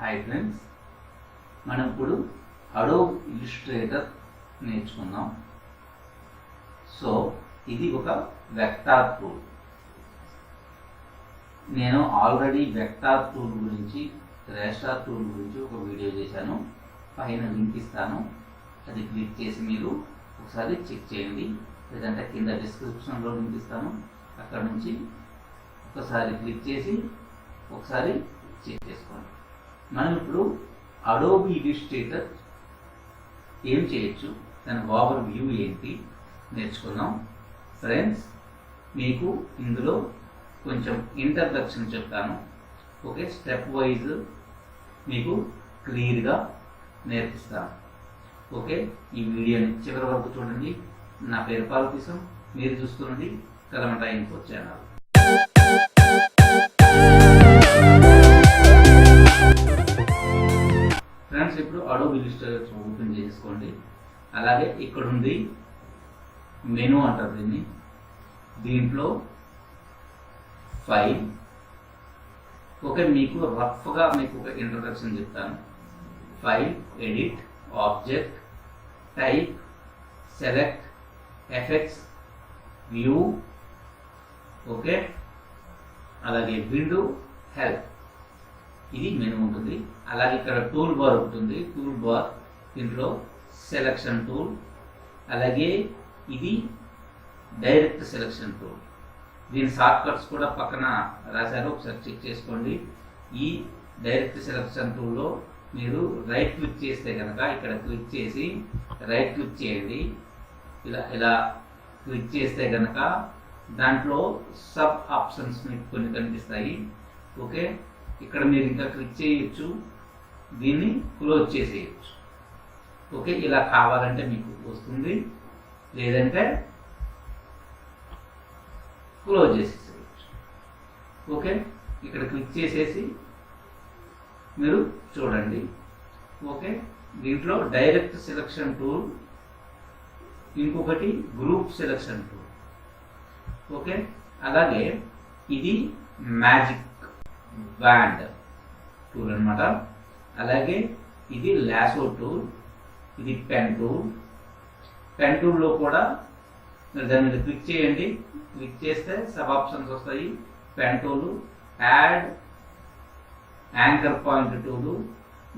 Hi friends, మనం ఇప్పుడు Adobe Illustrator నేర్చుకుందాం. సో ఇది ఒక వెక్టార్ టూల్. నేను ఆల్రెడీ వెక్టార్ టూల్ గురించి, రాస్టర్ టూల్ గురించి ఒక వీడియో చేశాను. పైన లింక్ ఇస్తాను, అది క్లిక్ చేసి మీరు ఒకసారి చెక్ చేయండి. లేదంటే కింద డిస్క్రిప్షన్లో లింక్ ఇస్తాను, అక్కడ నుంచి ఒకసారి క్లిక్ చేసి ఒకసారి చెక్ చేసుకోండి. మనం ఇప్పుడు అడోబ్ ఇల్లుస్ట్రేటర్ ఏం చేయొచ్చు, దాని ఓవర్ వ్యూ ఏంటి నేర్చుకుందాం. ఫ్రెండ్స్, మీకు ఇందులో కొంచెం ఇంట్రడక్షన్ చెప్తాను. ఓకే, స్టెప్ వైజ్ మీకు క్లియర్గా నేర్పిస్తాను. ఓకే, ఈ వీడియోని చివరి వరకు చూడండి. నా పేరు పాల్కిసం, మీరు చూస్తున్నది కలమటా ఇన్ఫో ఛానల్. ఫ్రెండ్స్, ఇప్పుడు అడోబ్ ఇల్లుస్ట్రేటర్ ఓపెన్ చేసుకోండి. అలాగే ఇక్కడ ఉంది మెనూ అంటారు దీన్ని. దీంట్లో ఫైల్. ఓకే, మీకు రఫ్గా మీకు ఒక ఇంట్రడక్షన్ చెప్తాను. File, edit, object, type, select, effects, view, okay, అలాగే విండో, హెల్ప్. ఇది మెనూ ఉంటుంది. అలాగే ఇక్కడ టూల్ బార్ ఉంటుంది. టూల్ బార్, దీంట్లో సెలక్షన్ టూల్, అలాగే ఇది డైరెక్ట్ సెలక్షన్ టూల్. దీని షార్ట్ కట్స్ కూడా పక్కన రాశారు, ఒకసారి చెక్ చేసుకోండి. ఈ డైరెక్ట్ సెలక్షన్ టూల్లో మీరు రైట్ క్లిక్ చేస్తే కనుక ఇక్కడ క్లిక్ చేసి రైట్ క్లిక్ చేయండి. ఇలా క్లిక్ చేస్తే కనుక దాంట్లో సబ్ ఆప్షన్స్ మీకు కొన్ని కనిపిస్తాయి. ఓకే, ఇక్కడ మీరు ఇంకా క్లిక్ చేయొచ్చు, దీన్ని క్లోజ్ చేసేయచ్చు. ఓకే, ఇలా కావాలంటే మీకు వస్తుంది, లేదంటే క్లోజ్ చేసేసేయచ్చు. ఓకే, ఇక్కడ క్లిక్ చేసేసి మీరు చూడండి. ఓకే, దీంట్లో డైరెక్ట్ సెలక్షన్ టూల్, ఇంకొకటి గ్రూప్ సెలక్షన్ టూల్. ఓకే, అలాగే ఇది మ్యాజిక్ బ్యాండ్ టూల్ అన్నమాట. అలాగే ఇది లాసో టూల్, ఇది పెన్ టూల్. పెన్ టూల్లో కూడా మీరు దాని మీద క్లిక్ చేయండి. క్లిక్ చేస్తే సబ్ ఆప్షన్స్ వస్తాయి. Pen tool, add anchor point tool,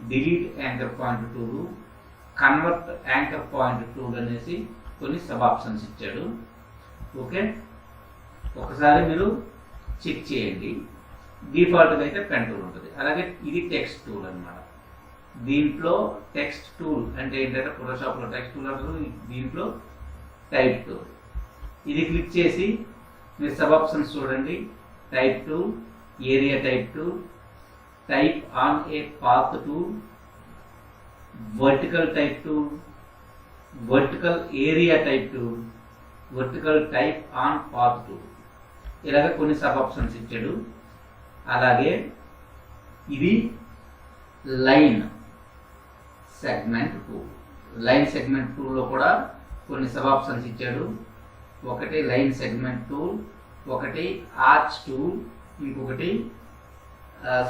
delete anchor point tool, convert anchor point tool అనేసి కొన్ని సబ్ ఆప్షన్స్ ఇచ్చాడు. ఓకే, ఒకసారి మీరు చెక్ చేయండి. డిఫాల్ట్గా అయితే పెన్ టూల్ ఉంటుంది. అలాగే ఇది టెక్స్ట్ టూల్ అన్నమాట. దీంట్లో టెక్స్ట్ టూల్ అంటే ఏంటంటే ఫోటోషాప్లో టెక్స్ట్ టూల్ అంటారు, దీంట్లో టైప్ టూల్. ఇది క్లిక్ చేసి మీరు సబ్ ఆప్షన్స్ చూడండి. Type tool, area type tool, type on a path tool, vertical type tool, vertical area type tool, vertical type on path tool. ఇలాగ కొన్ని సబ్ ఆప్షన్స్ ఇచ్చాడు. అలాగే ఇది line segment tool. Line segment టూల్లో కూడా కొన్ని sub options ఇచ్చాడు. ఒకటి లైన్ సెగ్మెంట్ టూల్, ఒకటి ఆర్చ్ టూల్, ఇంకొకటి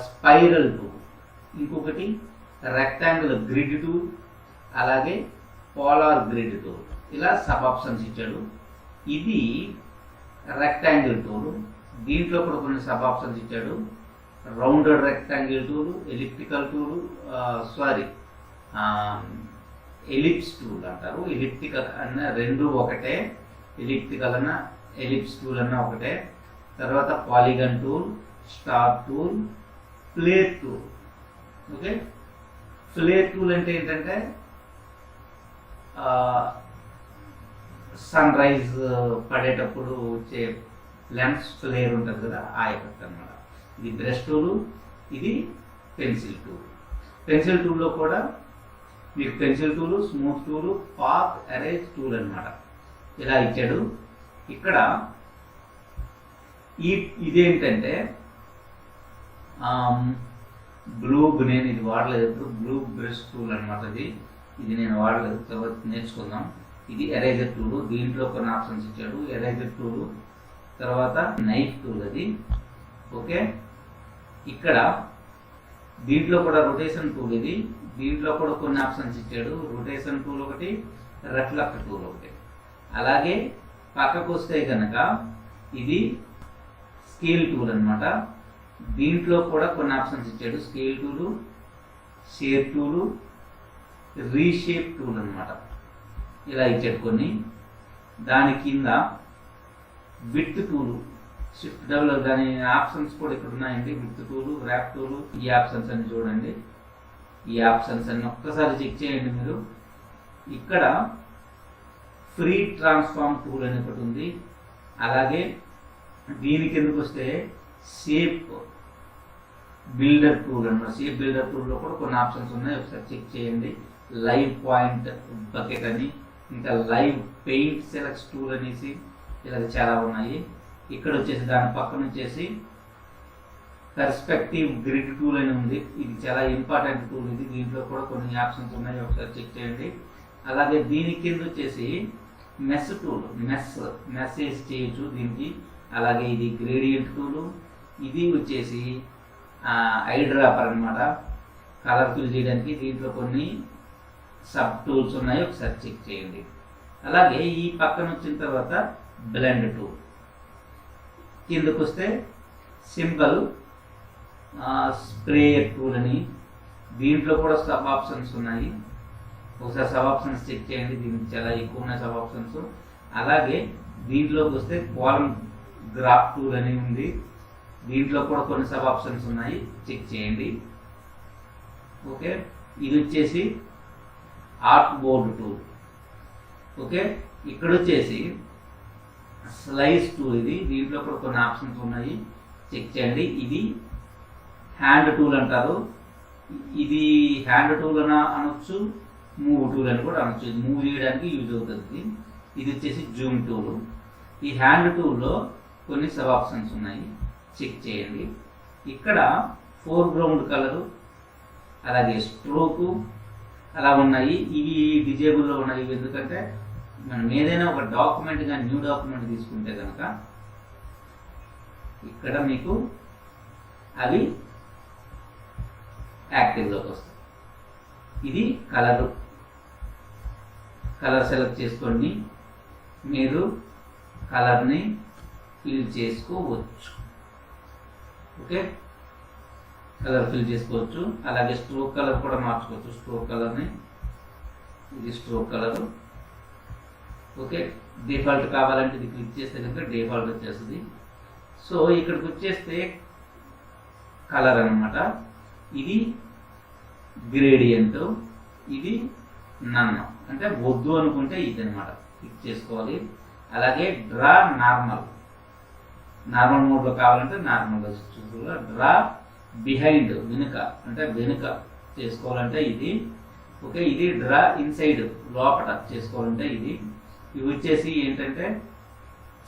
స్పైరల్ టూల్, ఇంకొకటి రెక్టాంగులర్ గ్రిడ్ టూల్, అలాగే పోలార్ గ్రిడ్ టూల్. ఇలా సబ్ ఆప్షన్స్ ఇచ్చాడు. ఇది రెక్టాంగిల్ టూల్. దీంట్లో కూడా కొన్ని సబ్ ఆప్షన్స్ ఇచ్చాడు. Rounded rectangle tool, elliptical tool, ellipse tool అంటారు. ఎలిప్టికల్ అన్న రెండు ఒకటే, ఎలిప్టికల్ అన్న ఎలిప్స్ టూల్ అన్న ఒకటే. తర్వాత polygon tool, star tool, flare tool. Okay, flare tool అంటే ఏంటంటే సన్ రైజ్ పడేటప్పుడు వచ్చే లెన్స్ ఫ్లేర్ ఉంటుంది కదా, ఆ ఎఫెక్ట్ అన్నమాట. ఇది బ్రష్ టూలు, ఇది పెన్సిల్ టూల్. పెన్సిల్ టూల్లో కూడా మీకు pencil tool, smooth tool, path arrange tool అన్నమాట. ఇలా ఇచ్చాడు. ఇక్కడ ఇదేంటంటే నేను ఇది వాడలేదు ఎప్పుడు. బ్లూ బ్రష్ టూల్ అనమాట. ఇది నేను వాడలేదు, తర్వాత నేర్చుకుందాం. ఇది ఎరేజర్ టూల్. దీంట్లో కొన్ని ఆప్షన్స్ ఇచ్చాడు. ఎరేజర్ టూల్, తర్వాత నైఫ్ టూల్ అది. ఓకే, ఇక్కడ దీంట్లో కూడా రొటేషన్ టూల్ ఇది, దీంట్లో కూడా కొన్ని ఆప్షన్స్ ఇచ్చాడు. రొటేషన్ టూల్ ఒకటి, రిఫ్లెక్ట్ టూల్ ఒకటి. అలాగే పక్కకు వస్తే కనుక ఇది స్కేల్ టూల్ అనమాట. దీంట్లో కూడా కొన్ని ఆప్షన్స్ ఇచ్చాడు. Scale tool, share tool, reshape tool అనమాట. ఇలా ఇచ్చాడు కొన్ని. దాని కింద విడ్త్ టూలు, షిఫ్ట్ డబుల్ దాని ఆప్షన్స్ కూడా ఇక్కడ ఉన్నాయండి. విడ్త్ టూలు, ర్యాప్ టూలు, ఈ ఆప్షన్స్ అన్ని చూడండి. ఈ ఆప్షన్స్ అన్ని ఒక్కసారి చెక్ చేయండి మీరు. ఇక్కడ ఫ్రీ ట్రాన్స్ఫార్మ్ టూల్ అని ఒకటి ఉంది. అలాగే దీని కిందకు వస్తే షేప్ బిల్డర్ టూల్ అన్నమాట. షేప్ బిల్డర్ టూల్లో కూడా కొన్ని ఆప్షన్స్ ఉన్నాయి, ఒకసారి చెక్ చేయండి. లైవ్ పాయింట్ బకెట్ అని, ఇంకా లైవ్ పెయింట్ సెలెక్ట్ టూల్ అనేసి ఇలా చాలా ఉన్నాయి. ఇక్కడ వచ్చేసి దాని పక్కన వచ్చేసి పర్స్పెక్టివ్ గ్రిడ్ టూల్ అని ఉంది. ఇది చాలా ఇంపార్టెంట్ టూల్ ఇది. దీంట్లో కూడా కొన్ని ఆప్షన్స్ ఉన్నాయి, ఒకసారి చెక్ చేయండి. అలాగే దీని కింద వచ్చేసి మెస్ టూల్, మెసేజ్ చేయొచ్చు దీనికి. అలాగే ఇది గ్రేడియంట్ టూలు. ఇది వచ్చేసి ఐ డ్రాపర్ అనమాట, కలర్ ఫిల్ చేయడానికి. దీంట్లో కొన్ని సబ్ టూల్స్ ఉన్నాయి, ఒకసారి చెక్ చేయండి. అలాగే ఈ పక్కన వచ్చిన తర్వాత బ్లెండ్ టూల్. కిందకు వస్తే సింపుల్ స్ప్రేయర్ టూల్ అని, దీంట్లో కూడా సబ్ ఆప్షన్స్ ఉన్నాయి, ఒకసారి సబ్ ఆప్షన్స్ చెక్ చేయండి. దీనికి చాలా ఎక్కువ ఉన్నాయి సబ్ ఆప్షన్స్. అలాగే దీంట్లోకి వస్తే కాలమ్ గ్రాఫ్ టూల్ అని ఉంది. దీంట్లో కూడా కొన్ని సబ్ ఆప్షన్స్ ఉన్నాయి, చెక్ చేయండి. ఓకే, ఇది వచ్చేసి ఆర్ట్ బోర్డ్ టూల్. ఓకే, ఇక్కడ వచ్చేసి స్లైస్ టూల్ ఇది. దీంట్లో కూడా కొన్ని ఆప్షన్స్ ఉన్నాయి, చెక్ చేయండి. ఇది హ్యాండ్ టూల్ అంటారు. ఇది హ్యాండ్ టూల్ అని అనొచ్చు, మూవ్ టూల్ అని కూడా అనొచ్చు. ఇది మూవ్ చేయడానికి యూజ్ అవుతుంది. ఇది వచ్చేసి జూమ్ టూల్. ఈ హ్యాండ్ టూల్లో కొన్ని సబ్ ఆప్షన్స్ ఉన్నాయి, చెక్ చేయండి. ఇక్కడ ఫోర్గ్రౌండ్ కలరు, అలాగే స్ట్రోకు అలా ఉన్నాయి. ఇవి డిజేబుల్లో ఉన్నాయి. ఇవి ఎందుకంటే మనం ఏదైనా ఒక డాక్యుమెంట్ కానీ న్యూ డాక్యుమెంట్ తీసుకుంటే కనుక ఇక్కడ మీకు అవి యాక్టివ్లోకి వస్తాయి. ఇది కలర్ సెలెక్ట్ చేసుకోండి, మీరు కలర్ని ఫిల్ చేసుకోవచ్చు. ఓకే, కలర్ ఫిల్ చేసుకోవచ్చు. అలాగే స్ట్రోక్ కలర్ కూడా మార్చుకోవచ్చు. స్ట్రోక్ కలర్ని, ఇది స్ట్రోక్ కలరు. ఓకే, డిఫాల్ట్ కావాలంటే ఇది క్లిక్ చేస్తే కనుక డిఫాల్ట్ వచ్చేస్తుంది. సో ఇక్కడికి వచ్చేస్తే కలర్ అనమాట. ఇది గ్రేడియంట్, ఇది నన్ను అంటే వద్దు అనుకుంటే ఇది అనమాట, క్లిక్ చేసుకోవాలి. అలాగే డ్రా నార్మల్ మోడ్లో కావాలంటే నార్మల్గా చూసుకోవాలి. డ్రా బిహైండ్ వెనుక అంటే వెనుక చేసుకోవాలంటే ఇది. ఓకే, ఇది డ్రా ఇన్సైడ్ లోపల చేసుకోవాలంటే ఇది. ఇవి వచ్చేసి ఏంటంటే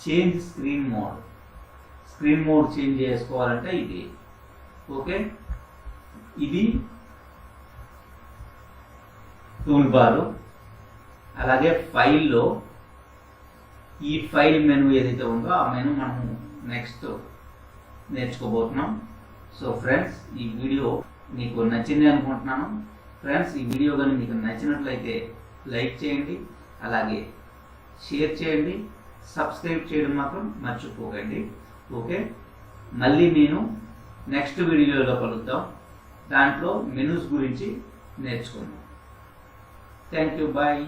చేంజ్ స్క్రీన్ మోడ్ చేంజ్ చేసుకోవాలంటే ఇది. ఓకే, ఇది టూల్ బారు. అలాగే ఫైల్లో ఈ ఫైల్ మెనూ ఏదైతే ఉందో ఆ మెనూ మనం నెక్స్ట్ నేర్చుకోబోతున్నాం. సో ఫ్రెండ్స్, ఈ వీడియో మీకు నచ్చింది అనుకుంటున్నాను. ఫ్రెండ్స్, ఈ వీడియో కానీ మీకు నచ్చినట్లయితే లైక్ చేయండి, అలాగే షేర్ చేయండి, సబ్స్క్రైబ్ చేయడం మాత్రం మర్చిపోకండి. ఓకే, మళ్ళీ నేను నెక్స్ట్ వీడియోలో కలుద్దాం. దాంట్లో మెనూస్ గురించి నేర్చుకుందాం. Thank you, bye.